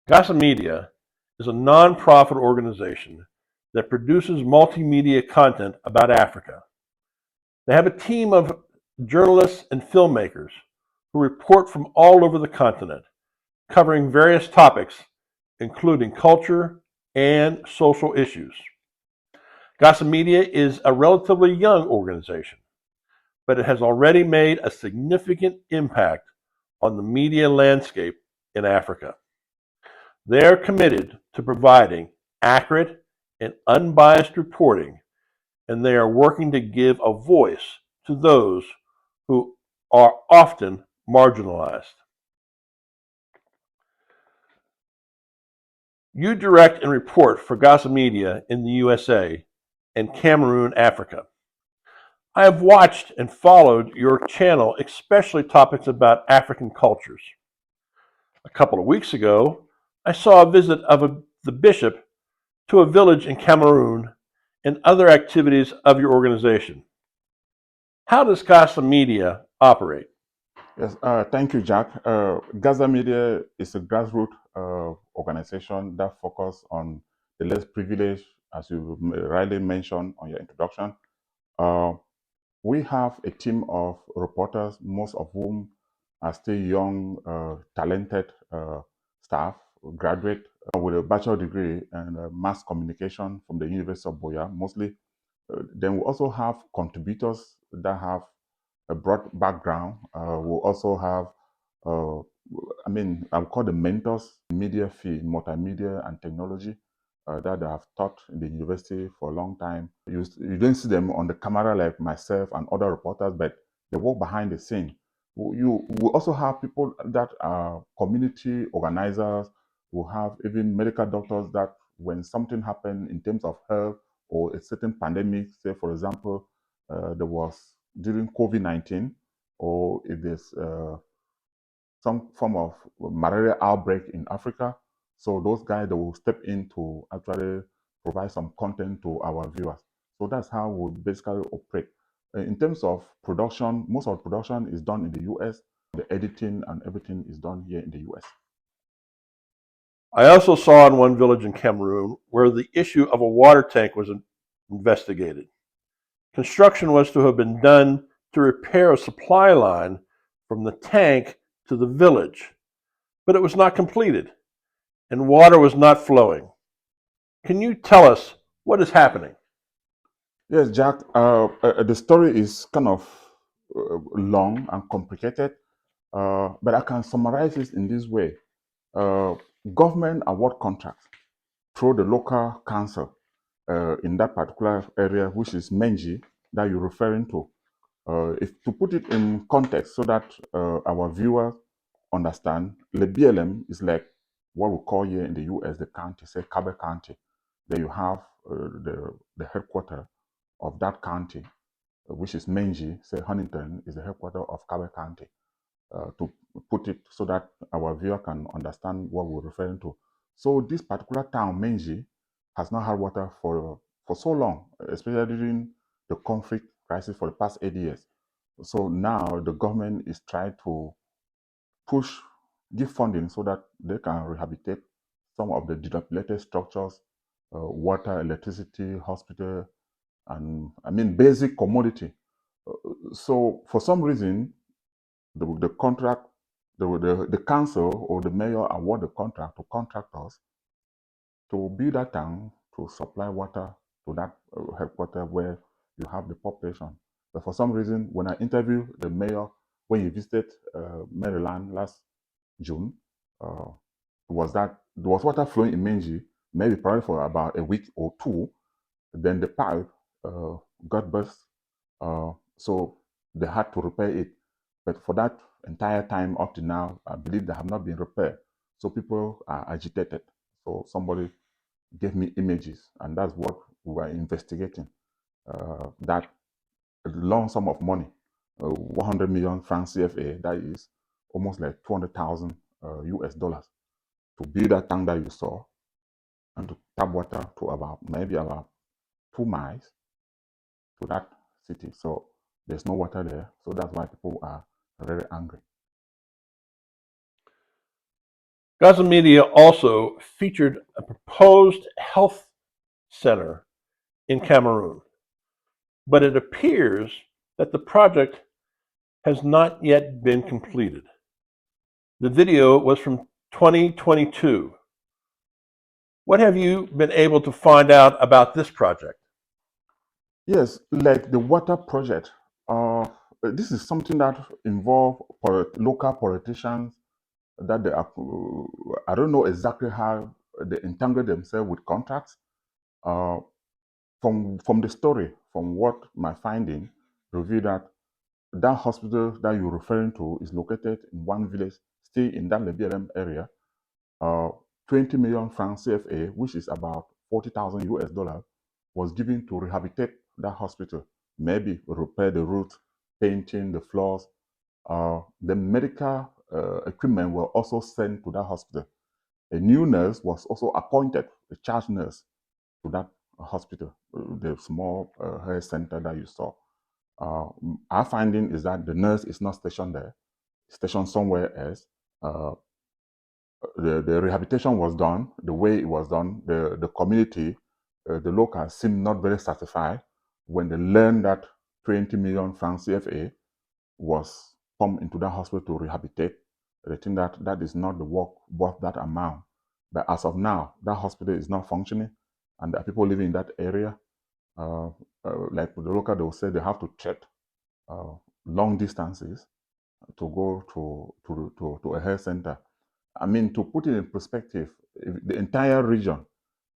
GASA Media is a non-profit organization that produces multimedia content about Africa. They have a team of journalists and filmmakers who report from all over the continent, covering various topics, including culture and social issues. GASA Media is a relatively young organization, but it has already made a significant impact on the media landscape in Africa. They are committed to providing accurate and unbiased reporting, and they are working to give a voice to those who are often marginalized. You direct and report for GASA Media in the USA and Cameroon, Africa. I have watched and followed your channel, especially topics about African cultures. A couple of weeks ago, I saw a visit of the bishop to a village in Cameroon and other activities of your organization. How does GASA Media operate? Yes, thank you, Jack. GASA Media is a grassroots organization that focuses on the less privileged, as you rightly mentioned on your introduction. Uh, we have a team of reporters, most of whom are still young, talented staff, graduate with a bachelor degree in mass communication from the University of Boya, mostly. Then we also have contributors that have a broad background. We also have, uh, I'm called the mentors, media field, multimedia and technology that I have taught in the university for a long time. You don't see them on the camera like myself and other reporters, but they work behind the scene. We also have people that are community organizers. We have even medical doctors that when something happened in terms of health or a certain pandemic, say for example, there was during COVID-19, or if there's some form of malaria outbreak in Africa. So those guys, they will step in to actually provide some content to our viewers. So that's how we basically operate. In terms of production, most of the production is done in the US. The editing and everything is done here in the US. I also saw in one village in Cameroon where the issue of a water tank was investigated. Construction was to have been done to repair a supply line from the tank to the village, but it was not completed and water was not flowing. Can you tell us what is happening? Yes, Jack, the story is kind of long and complicated, but I can summarize it in this way. Uh, Government award contracts through the local council in that particular area, which is Menji, that you're referring to. If to put it in context so that our viewers understand, the BLM is like what we call here in the US the county, say Kabe County. There you have the headquarters of that county, which is Menji, say Huntington is the headquarters of Kabe County. To put it so that our viewer can understand what we're referring to. So this particular town, Menji, has not had water for so long, especially during the conflict crisis for the past 8 years. So now the government is trying to push, give funding so that they can rehabilitate some of the dilapidated structures, water, electricity, hospital, and basic commodity. So for some reason, the contract, the council or the mayor award the contract to contractors to build that tank to supply water to that headquarters where you have the population. But for some reason, when I interviewed the mayor when he visited Maryland last June, uh, was that there was water flowing in Menji, maybe probably for about a week or two. Then the pipe uh, got burst, so they had to repair it. But for that entire time up to now, I believe they have not been repaired. So people are agitated. So somebody gave me images, and that's what we were investigating. That long sum of money, 100 million francs CFA, that is almost like 200,000 US dollars, to build that tank that you saw and to tap water to maybe about 2 miles to that city. So there's no water there. So that's why people are very angry. GASA Media also featured a proposed health center in Cameroon, but it appears that the project has not yet been completed. The video was from 2022. What have you been able to find out about this project? Yes, like the water project. This is something that involve local politicians that they are. I don't know exactly how they entangle themselves with contracts. Uh, from the story, from what my finding revealed that that hospital that you're referring to is located in one village, still in that Liberian area. Uh, 20 million francs CFA, which is about 40,000 US dollars, was given to rehabilitate that hospital. Maybe repair the roof, painting the floors. The medical equipment were also sent to that hospital. A new nurse was also appointed, a charge nurse, to that hospital, the small health center that you saw. Our finding is that the nurse is not stationed there, stationed somewhere else. Uh, the rehabilitation was done the way it was done. The community, the locals seemed not very satisfied when they learned that 20 million francs CFA was pumped into that hospital to rehabilitate. They think that that is not the work worth that amount. But as of now, that hospital is not functioning, and there are people living in that area. Like the local, they will say they have to trek uh, long distances to go to a health center. I mean, to put it in perspective, the entire region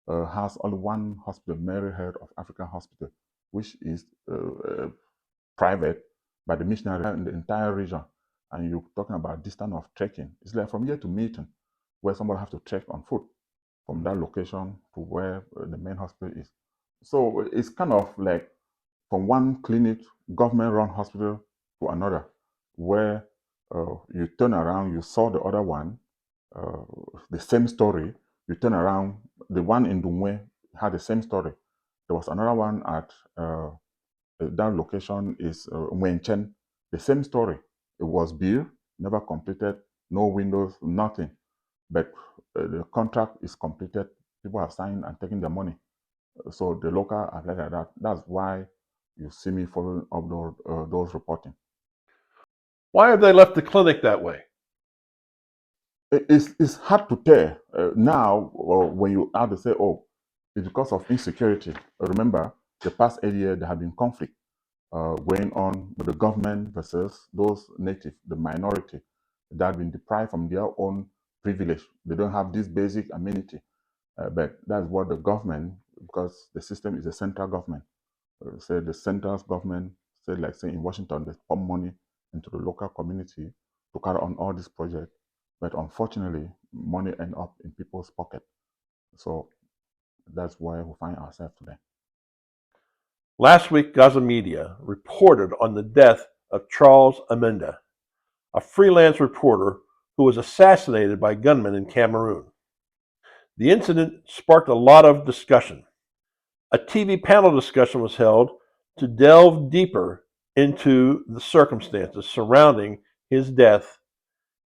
has only one hospital, Mary Head of African Hospital, which is private by the missionary in the entire region. And you're talking about distance of trekking. It's like from here to Milton, where somebody has to trek on foot from that location to where the main hospital is. So it's kind of like from one clinic, government-run hospital, to another, where you turn around, you saw the other one, uh, the same story. You turn around, the one in Dumwe had the same story. There was another one at that location is Wenchen, the same story. It was built, never completed, no windows, nothing. But the contract is completed. People have signed and taken their money. So the local are like that. That's why you see me following up those reporting. Why have they left the clinic that way? It's hard to tell now when you have to say, oh, it's because of insecurity. Remember, the past 8 years there have been conflict going on with the government versus those native, the minority that have been deprived from their own privilege. They don't have this basic amenity, but that's what the government, because the system is a central government. Say the central government, say like say in Washington, they pump money into the local community to carry on all these projects. But unfortunately, money end up in people's pocket. So that's where we find ourselves today. Last week, GASA Media reported on the death of Charles Aminda, a freelance reporter who was assassinated by gunmen in Cameroon. The incident sparked a lot of discussion. A TV panel discussion was held to delve deeper into the circumstances surrounding his death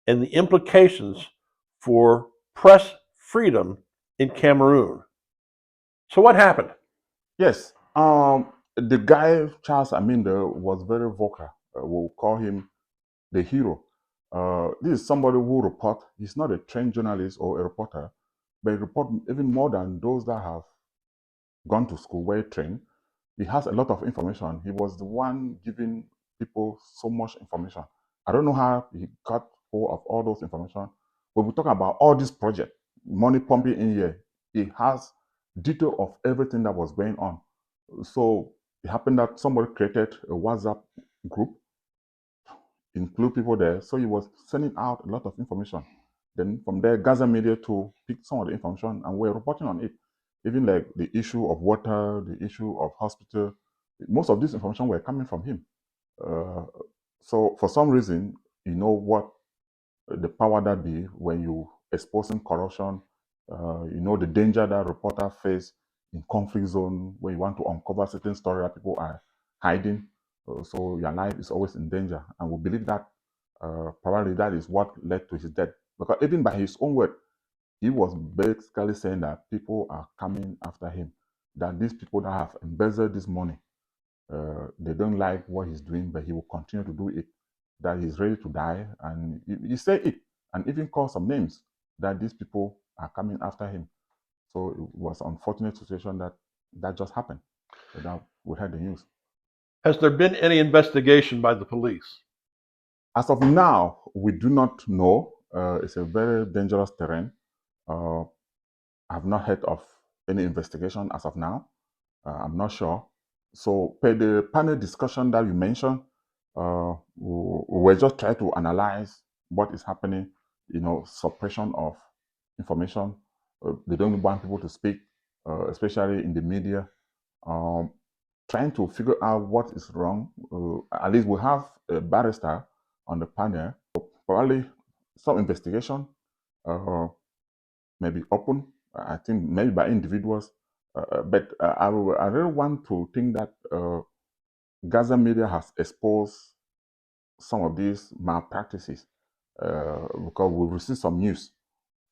and the implications for press freedom in Cameroon. So, what happened? Yes, the guy Charles Aminda was very vocal. We'll call him the hero. This is somebody who report. He's not a trained journalist or a reporter, but he report even more than those that have gone to school, well trained. He has a lot of information. He was the one giving people so much information. I don't know how he got hold of all those information. When we talk about all this project, money pumping in here, he has detail of everything that was going on. So it happened that somebody created a WhatsApp group, include people there. So he was sending out a lot of information. Then from there, GASA Media to pick some of the information and we're reporting on it. Even like the issue of water, the issue of hospital, most of this information were coming from him. Uh, so for some reason, you know what the power that be when you exposing corruption, you know the danger that reporter face in conflict zone when you want to uncover certain story that people are hiding. So your life is always in danger, and we believe that probably that is what led to his death. Because even by his own word, he was basically saying that people are coming after him, that these people that have embezzled this money, they don't like what he's doing, but he will continue to do it, that he's ready to die. And he said it, and even called some names, that these people are coming after him. So it was an unfortunate situation that just happened, that we had the news. Has there been any investigation by the police? As of now, we do not know. It's a very dangerous terrain. I have not heard of any investigation as of now. I'm not sure. So, per the panel discussion that you mentioned, we were just trying to analyze what is happening. Suppression of information. They don't want people to speak, especially in the media. Um, Trying to figure out what is wrong. At least we have a barrister on the panel. Probably some investigation may be open. I think maybe by individuals. But I really want to think that GASA Media has exposed some of these malpractices because we received some news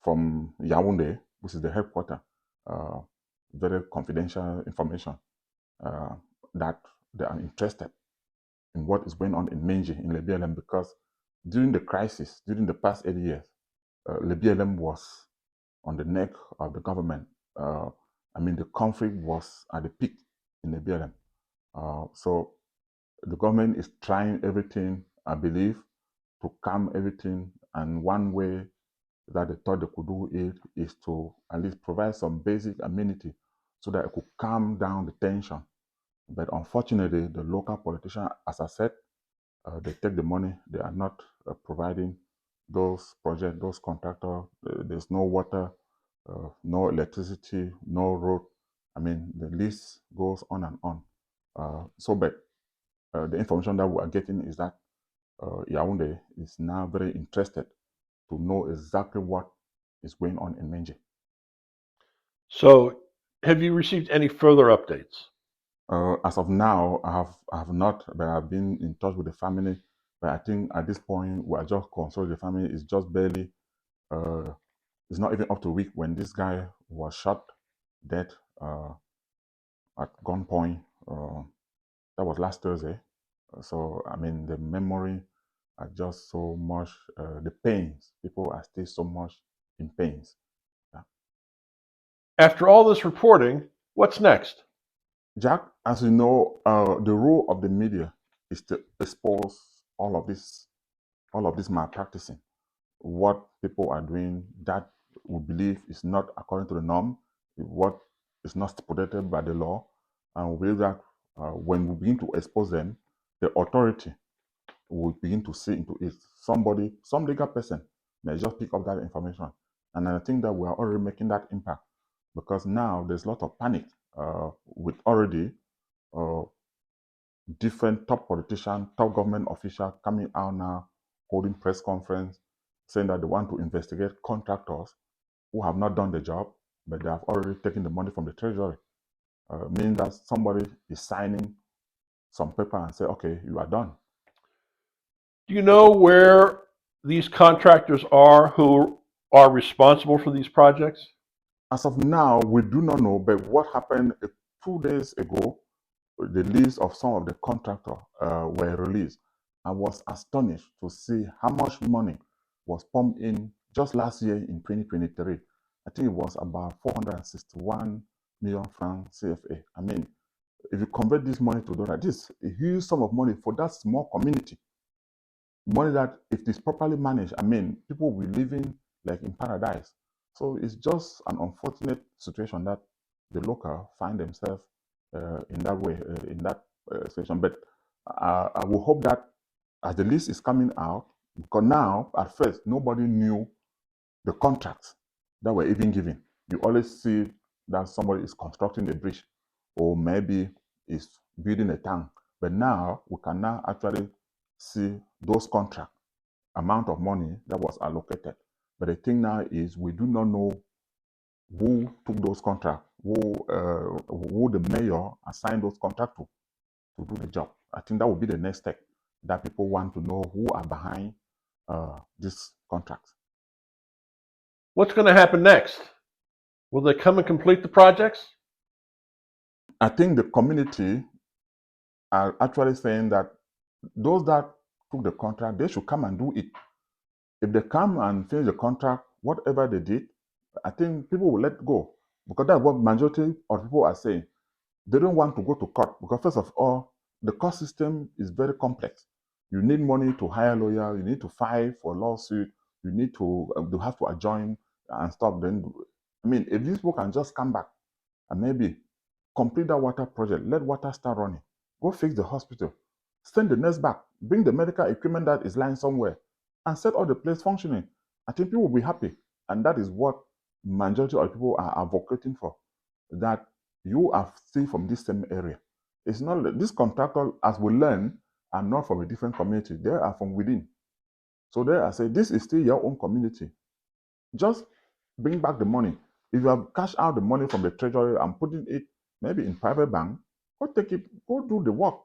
from Yaoundé, which is the headquarter, uh, very confidential information that they are interested in what is going on in Menji, in LBLM, because during the crisis, during the past 8 years, LBLM was on the neck of the government. The conflict was at the peak in LBLM. So the government is trying everything, I believe, to calm everything. And one way that they thought they could do it is to at least provide some basic amenity so that it could calm down the tension. But unfortunately, the local politicians, as I said, they take the money. They are not providing those projects, those contractors. There's no water, no electricity, no road. The list goes on and on. But the information that we are getting is that Yaoundé is now very interested to know exactly what is going on in Menji. So, have you received any further updates? As of now, I have not, but I've been in touch with the family. But I think at this point, we are just consoling the family. It's just barely, it's not even up to a week when this guy was shot dead at gunpoint. That was last Thursday. So, the memory are just so much, the pains. People are still so much in pains. Yeah. After all this reporting, what's next? Jack, as you know, the role of the media is to expose all of this malpracticing, what people are doing that we believe is not according to the norm, what is not stipulated by the law, and we believe that when we begin to expose them, the authority will begin to see into it. Some legal person may just pick up that information, and I think that we are already making that impact because now there's a lot of panic with already uh, different top politicians, top government officials coming out now, holding press conference, saying that they want to investigate contractors who have not done the job, but they have already taken the money from the treasury. Meaning that somebody is signing some paper and say, okay, you are done. Do you know where these contractors are who are responsible for these projects? As of now, we do not know, but what happened 2 days ago, the list of some of the contractors were released. I was astonished to see how much money was pumped in just last year in 2023. I think it was about 461 million francs CFA. If you convert this money to dollar, this is a huge sum of money for that small community. Money that, if it is properly managed, people will be living like in paradise. So it's just an unfortunate situation that the local find themselves in that way, in that situation. But I will hope that as the list is coming out, because now, at first, nobody knew the contracts that were even given. You always see that somebody is constructing a bridge or maybe is building a tank. But now, we can now actually see those contracts, amount of money that was allocated. But the thing now is we do not know who took those contracts, who the mayor assigned those contracts to do the job. I think that would be the next step, that people want to know who are behind these contracts. What's going to happen next? Will they come and complete the projects? I think the community are actually saying that those that took the contract, they should come and do it. If they come and finish the contract, whatever they did, I think people will let go, because that's what majority of people are saying. They don't want to go to court because, first of all, the court system is very complex. You need money to hire lawyers. You need to file for a lawsuit. You need to have to adjourn and stop. Then, I mean, if these people can just come back and maybe complete that water project, let water start running, go fix the hospital, send the nurse back, bring the medical equipment that is lying somewhere, and set all the place functioning, I think people will be happy. And that is what majority of people are advocating for, that you are still from this same area. It's not that these contractors, as we learn, are not from a different community. They are from within. So they are saying, this is still your own community. Just bring back the money. If you have cashed out the money from the treasury and putting it maybe in private bank, go take it, go do the work,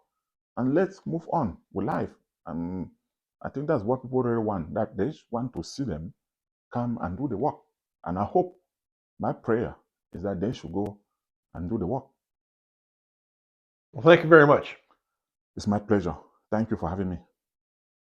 and let's move on with life. And I think that's what people really want, that they just want to see them come and do the work. And I hope, my prayer is that they should go and do the work. Well, thank you very much. It's my pleasure. Thank you for having me.